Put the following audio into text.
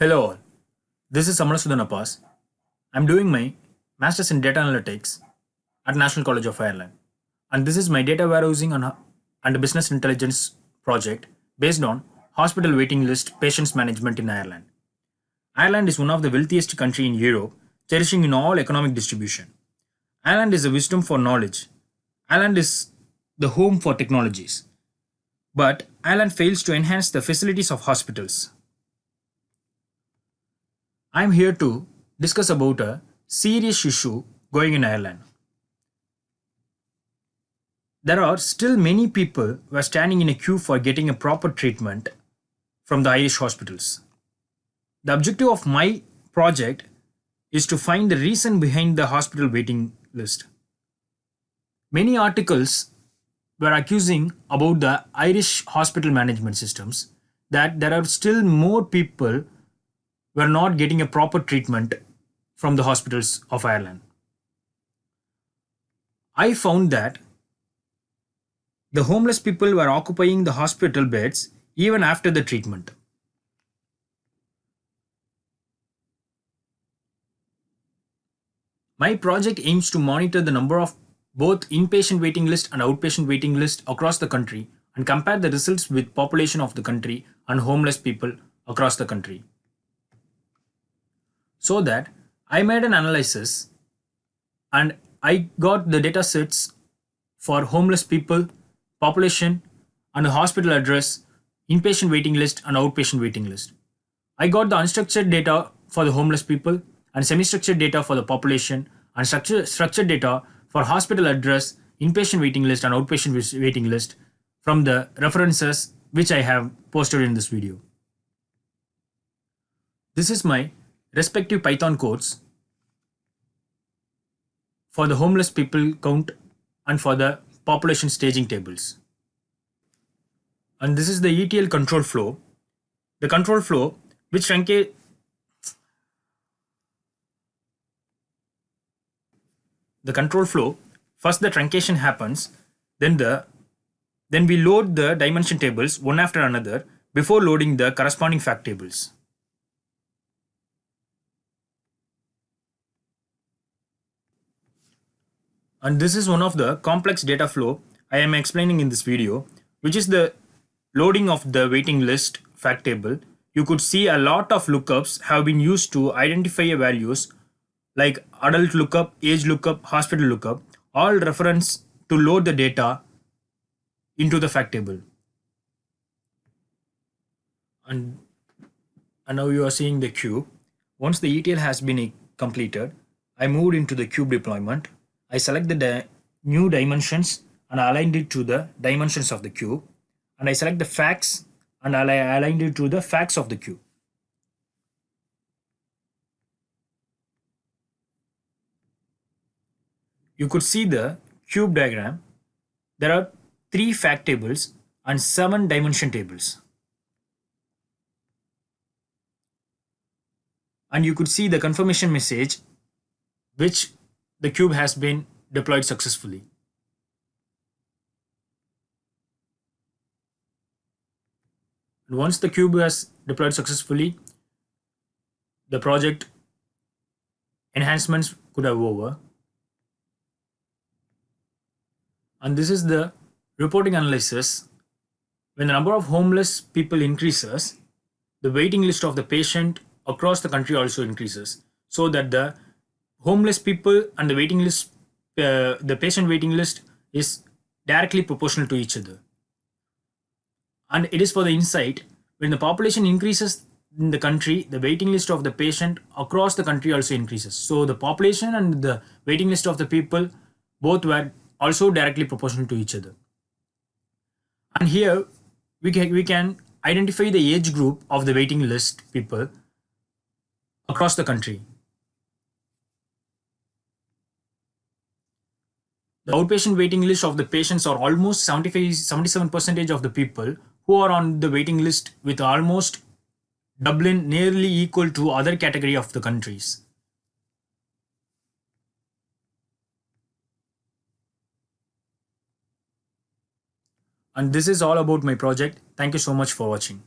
Hello all, this is Amalan. I'm doing my Masters in Data Analytics at National College of Ireland. And this is my data warehousing and business intelligence project based on hospital waiting list patients management in Ireland. Ireland is one of the wealthiest country in Europe, cherishing in all economic distribution. Ireland is a wisdom for knowledge. Ireland is the home for technologies. But Ireland fails to enhance the facilities of hospitals. I'm here to discuss about a serious issue going in Ireland. There are still many people who are standing in a queue for getting a proper treatment from the Irish hospitals. The objective of my project is to find the reason behind the hospital waiting list. Many articles were accusing about the Irish hospital management systems that there are still more people who are not getting a proper treatment from the hospitals of Ireland. I found that the homeless people were occupying the hospital beds even after the treatment. My project aims to monitor the number of both inpatient waiting list and outpatient waiting list across the country and compare the results with population of the country and homeless people across the country. So that I made an analysis and I got the data sets for homeless people, population, and the hospital address, inpatient waiting list, and outpatient waiting list. I got the unstructured data for the homeless people and semi-structured data for the population and structured data for hospital address, inpatient waiting list, and outpatient waiting list from the references which I have posted in this video. This is my respective Python codes for the homeless people count and for the population staging tables. And this is the ETL control flow. The control flow which first the truncation happens, then we load the dimension tables one after another before loading the corresponding fact tables. And this is one of the complex data flow I am explaining in this video, which is the loading of the waiting list fact table. You could see a lot of lookups have been used to identify values like adult lookup, age lookup, hospital lookup, all reference to load the data into the fact table. And now you are seeing the cube. Once the ETL has been completed, I moved into the cube deployment. I select the new dimensions and aligned it to the dimensions of the cube. And I select the facts and I aligned it to the facts of the cube. You could see the cube diagram. There are 3 fact tables and 7 dimension tables. And you could see the confirmation message which the cube has been deployed successfully. And once the cube has deployed successfully, the project enhancements could have over. And this is the reporting analysis. When the number of homeless people increases, the waiting list of the patient across the country also increases, so that the homeless people and the waiting list, the patient waiting list is directly proportional to each other. And it is for the insight, when the population increases in the country, the waiting list of the patient across the country also increases. So the population and the waiting list of the people both were also directly proportional to each other. And here we can identify the age group of the waiting list people across the country. The outpatient waiting list of the patients are almost 77% of the people who are on the waiting list, with almost Dublin nearly equal to other category of the countries. And this is all about my project. Thank you so much for watching.